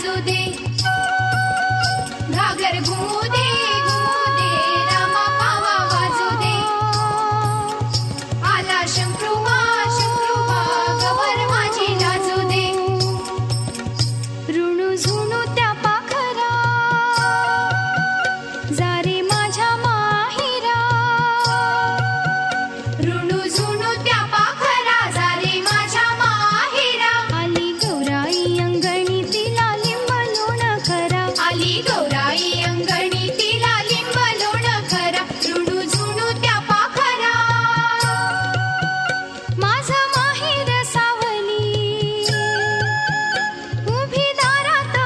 गाजू दे, घागर घुमू दे, रामा पावा वाजू दे. आला शंकरूबा, गवर माझी लाजू दे. ऋणू झुणू